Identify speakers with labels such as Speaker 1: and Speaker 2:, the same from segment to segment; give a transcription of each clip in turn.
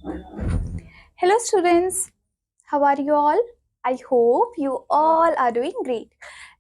Speaker 1: Hello, students. How are you all? I hope you all are doing great.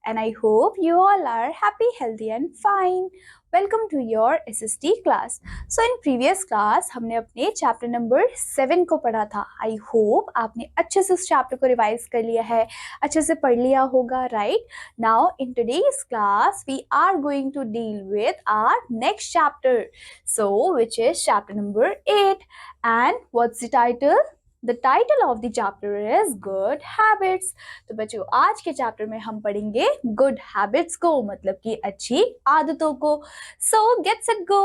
Speaker 1: And I hope you all are happy, healthy and fine. Welcome to your SST class. So in previous class हमने अपने chapter number 7 को पढ़ा था. I hope आपने अच्छे से उस chapter को रिवाइज कर लिया है, अच्छे से पढ़ लिया होगा, right? Now in today's class we are going to deal with our next chapter. So which is chapter number 8. And what's the title? The title of the chapter is Good Habits. तो बच्चों आज के chapter में हम पढ़ेंगे good habits को, मतलब कि अच्छी आदतों को. So get set go.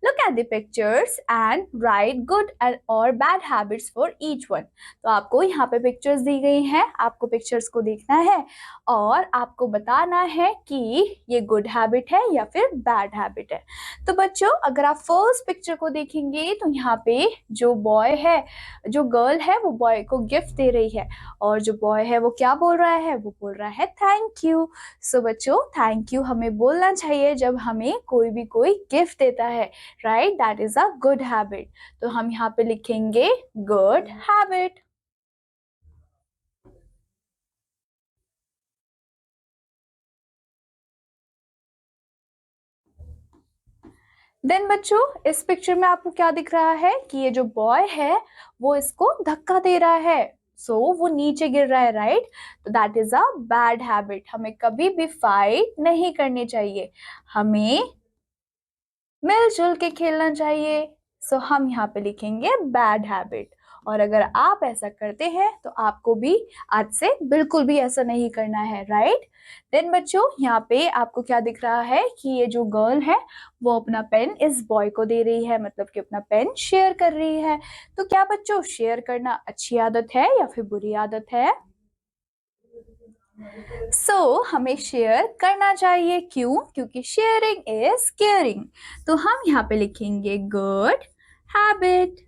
Speaker 1: Look at the pictures and write good or bad habits for each one. तो आपको यहाँ पे पिक्चर्स दी गई हैं, आपको पिक्चर्स को देखना है और आपको बताना है कि ये गुड हैबिट है या फिर बैड हैबिट है. तो बच्चों अगर आप फर्स्ट पिक्चर को देखेंगे तो यहाँ पे जो बॉय है, जो गर्ल है वो बॉय को गिफ्ट दे रही है और जो बॉय है वो क्या बोल रहा है, वो बोल रहा है थैंक यू. सो बच्चों थैंक यू हमें बोलना चाहिए जब हमें कोई भी कोई गिफ्ट देता है, right? That is a good habit. तो हम यहाँ पे लिखेंगे गुड हैबिट. देन बच्चों इस पिक्चर में आपको क्या दिख रहा है कि ये जो बॉय है वो इसको धक्का दे रहा है, सो वो नीचे गिर रहा है, राइट? तो that is a bad habit. हमें कभी भी फाइट नहीं करनी चाहिए, हमें मिलजुल के खेलना चाहिए. सो हम यहाँ पे लिखेंगे बैड हैबिट. और अगर आप ऐसा करते हैं तो आपको भी आज से बिल्कुल भी ऐसा नहीं करना है, राइट? देन बच्चों यहाँ पे आपको क्या दिख रहा है कि ये जो गर्ल है वो अपना पेन इस बॉय को दे रही है, मतलब कि अपना पेन शेयर कर रही है. तो क्या बच्चों शेयर करना अच्छी आदत है या फिर बुरी आदत है? हमें शेयर करना चाहिए. क्यों? क्योंकि शेयरिंग इज केयरिंग. तो हम यहाँ पे लिखेंगे गुड हैबिट,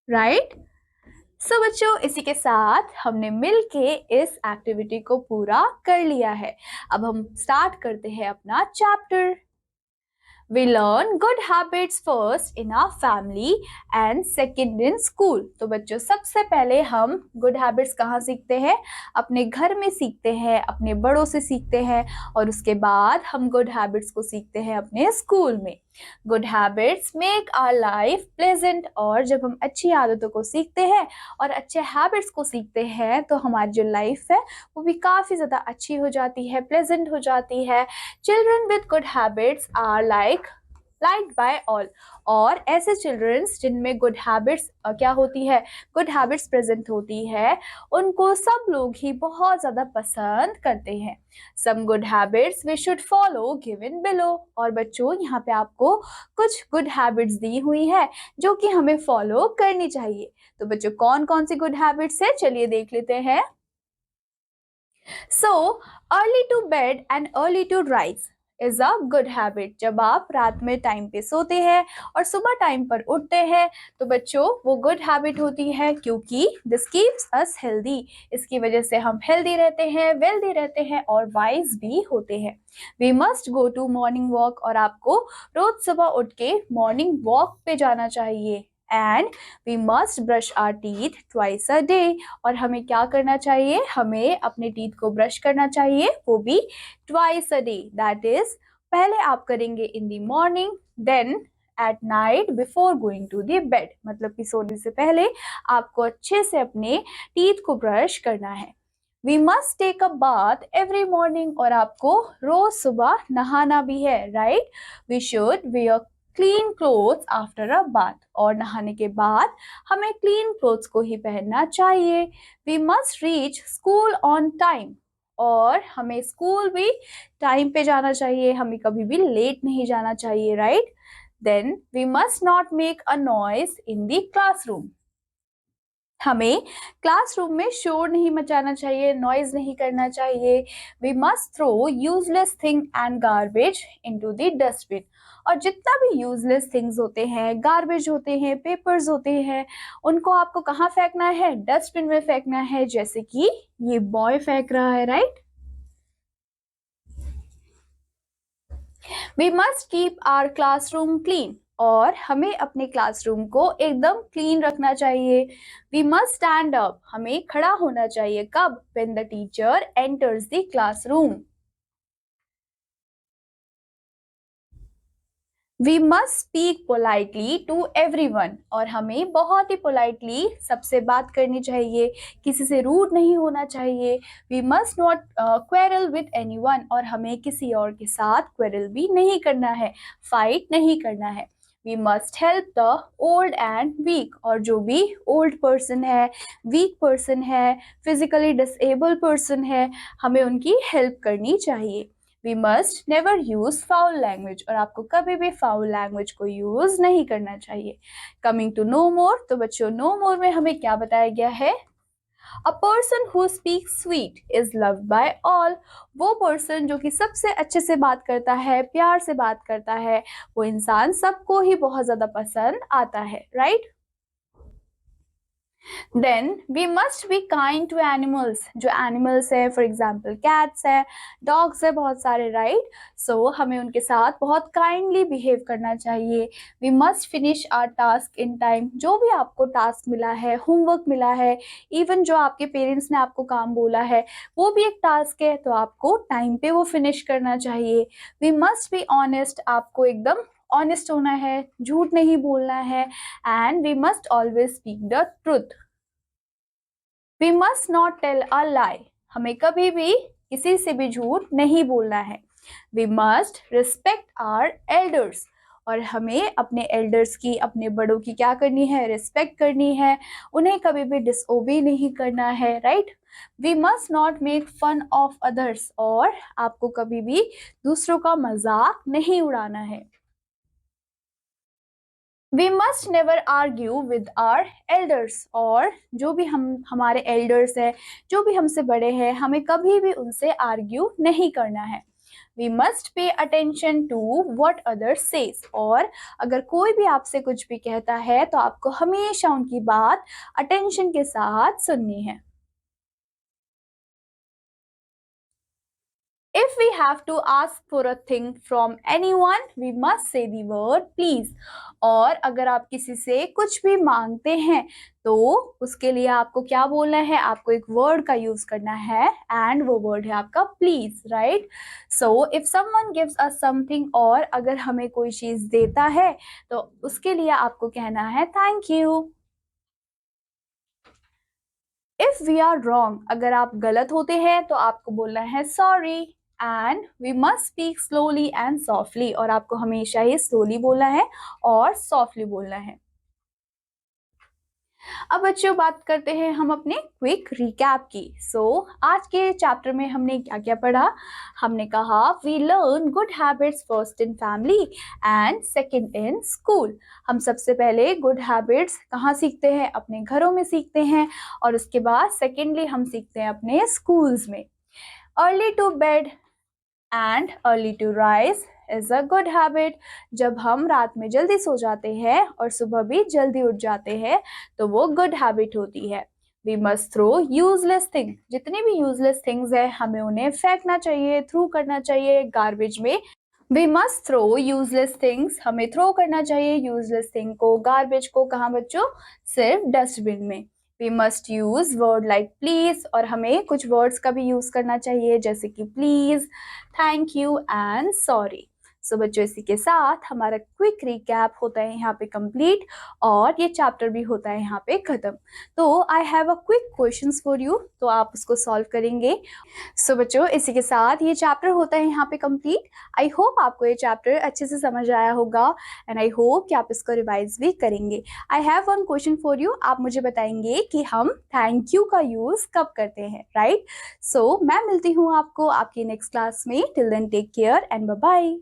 Speaker 1: राइट? बच्चों इसी के साथ हमने मिलके इस एक्टिविटी को पूरा कर लिया है. अब हम स्टार्ट करते हैं अपना chapter. We learn good habits first in our family and second in school. तो बच्चों सबसे पहले हम good habits कहाँ सीखते हैं? अपने घर में सीखते हैं, अपने बड़ों से सीखते हैं और उसके बाद हम good habits को सीखते हैं अपने स्कूल में. Good habits make our life pleasant. और जब हम अच्छी आदतों को सीखते हैं और अच्छे हैबिट्स को सीखते हैं तो हमारी जो लाइफ है वो भी काफ़ी ज़्यादा अच्छी हो जाती है, प्लेजेंट हो जाती है. Children with good habits are liked by all. और ऐसे चिल्ड्रंस जिनमें गुड हैबिट्स क्या होती है, गुड हैबिट्स प्रेजेंट होती है, उनको सब लोग ही बहुत ज़्यादा पसंद करते हैं. Some good habits we should follow given below. और बच्चों यहाँ पे आपको कुछ गुड हैबिट्स दी हुई है जो कि हमें फॉलो करनी चाहिए. तो बच्चों कौन कौन सी गुड हैबिट्स है चलिए देख लेते हैं. So early to bed and early to rise is a good habit. जब आप रात में टाइम पे सोते हैं और सुबह टाइम पर उठते हैं तो बच्चों वो गुड हैबिट होती है क्योंकि दिस कीप्स अस हेल्दी. इसकी वजह से हम हेल्दी रहते हैं, वेल्दी रहते हैं और वाइज भी होते हैं. We must go to morning walk. और आपको रोज सुबह उठ के मॉर्निंग वॉक पे जाना चाहिए. And we must brush our teeth twice a day. और हमें क्या करना चाहिए? हमें अपने टीथ को ब्रश करना चाहिए, वो भी twice a day. That is पहले आप करेंगे in the morning, then at night before going to the bed. मतलब कि सोने से पहले आपको अच्छे से अपने टीथ को ब्रश करना है. We must take a bath every morning. और आपको रोज सुबह नहाना भी है, right? We should wear clean clothes after a bath. और नहाने के बाद हमें क्लीन क्लोथ्स को ही पहनना चाहिए. We must reach school on time. और हमें स्कूल भी टाइम पे जाना चाहिए, हमें कभी भी लेट नहीं जाना चाहिए, right? Then we must not make a noise in the classroom. हमें क्लासरूम में शोर नहीं मचाना चाहिए, नॉइज नहीं करना चाहिए. We must throw useless thing and garbage into the dustbin. और जितना भी यूजलेस थिंग्स होते हैं, गार्बेज होते हैं, पेपर्स होते हैं, उनको आपको कहाँ फेंकना है? डस्टबिन में फेंकना है. जैसे कि ये बॉय फेंक रहा है, right? We must keep our classroom clean. और हमें अपने क्लासरूम को एकदम क्लीन रखना चाहिए। वी मस्ट स्टैंड अप, हमें खड़ा होना चाहिए। कब? When the teacher enters the classroom. We must speak politely to everyone, और हमें बहुत ही पोलाइटली सबसे बात करनी चाहिए, किसी से रूड नहीं होना चाहिए। We must not quarrel with anyone, और हमें किसी और के साथ क्वेरल भी नहीं करना है, फाइट नहीं करना है। We must help the old and weak, और जो भी ओल्ड पर्सन है, वीक पर्सन है, फिजिकली डिसेबल्ड पर्सन है, हमें उनकी हेल्प करनी चाहिए। We must never use foul language, और आपको कभी भी फाउल लैंग्वेज को यूज नहीं करना चाहिए। कमिंग टू नो मोर, तो बच्चों नो मोर में हमें क्या बताया गया है? A person who speaks sweet is loved by all, वो पर्सन जो कि सबसे अच्छे से बात करता है, प्यार से बात करता है, वो इंसान सबको ही बहुत ज्यादा पसंद आता है, right? Then we must be kind to animals, जो एनिमल्स है, फॉर एग्जाम्पल कैट्स है, डॉग्स है, बहुत सारे, राइट? सो हमें उनके साथ बहुत काइंडली बिहेव करना चाहिए। We must finish our task in time, जो भी आपको टास्क मिला है, होमवर्क मिला है, इवन जो आपके पेरेंट्स ने आपको काम बोला है, वो भी एक टास्क है, तो आपको टाइम पे वो फिनिश करना चाहिए। वी मस्ट बी ऑनेस्ट, आपको एकदम ऑनेस्ट होना है, झूठ नहीं बोलना है। And we must always speak the truth. We must not tell a lie, हमें कभी भी किसी से भी झूठ नहीं बोलना है। We must respect our elders, और हमें अपने एल्डर्स की, अपने बड़ों की क्या करनी है? रिस्पेक्ट करनी है, उन्हें कभी भी डिसओबे नहीं करना है, right? We must not make fun of others, और आपको कभी भी दूसरों का मजाक नहीं उड़ाना है। We must never argue with our elders, और जो भी हमारे एल्डर्स है, जो भी हमसे बड़े हैं, हमें कभी भी उनसे आर्ग्यू नहीं करना है। We must pay attention to what others says, और अगर कोई भी आपसे कुछ भी कहता है तो आपको हमेशा उनकी बात अटेंशन के साथ सुननी है। If we have to ask for a thing from anyone, we must say the word please. और अगर आप किसी से कुछ भी मांगते हैं तो उसके लिए आपको क्या बोलना है? आपको एक वर्ड का यूज करना है, एंड वो वर्ड है आपका please, right? So if someone gives us something, और अगर हमें कोई चीज देता है तो उसके लिए आपको कहना है thank you. If we are wrong, अगर आप गलत होते हैं तो आपको बोलना है sorry. And we must speak slowly and softly, और आपको हमेशा ही स्लोली बोलना है और सॉफ्टली बोलना है। अब बच्चों बात करते हैं हम अपने क्विक रिकैप की। आज के चैप्टर में हमने क्या क्या पढ़ा? हमने कहा we learn good habits first in family and second in school. हम सबसे पहले गुड हैबिट्स कहाँ सीखते हैं? अपने घरों में सीखते हैं, और उसके बाद सेकेंडली हम सीखते हैं अपने स्कूल्स में। Early to bed and early to rise is a good habit. जब हम रात में जल्दी सो जाते हैं और सुबह भी जल्दी उठ जाते हैं तो वो गुड हैबिट होती है। We must throw useless thing, जितनी भी यूजलेस थिंग्स है हमें उन्हें फेंकना चाहिए, थ्रू करना चाहिए गार्बेज में। We must throw useless things, हमें थ्रो करना चाहिए यूजलेस थिंग को, गार्बेज को। कहाँ बच्चों? सिर्फ डस्टबिन में। We must use word like please, और हमें कुछ वर्ड्स का भी यूज करना चाहिए जैसे कि please, thank you and sorry. So बच्चों इसी के साथ हमारा क्विक रिकैप होता है यहाँ पे कंप्लीट, और ये चैप्टर भी होता है यहाँ पे खत्म। तो I have a quick questions for you, तो आप उसको सॉल्व करेंगे। बच्चों इसी के साथ ये चैप्टर होता है यहाँ पे कंप्लीट। आई होप आपको ये चैप्टर अच्छे से समझ आया होगा, एंड आई होप कि आप इसको रिवाइज भी करेंगे। I have one question for you, आप मुझे बताएंगे कि हम थैंक यू का यूज कब करते हैं, राइट? मैं मिलती हूँ आपको आपकी नेक्स्ट क्लास में। Till then take care and bye bye.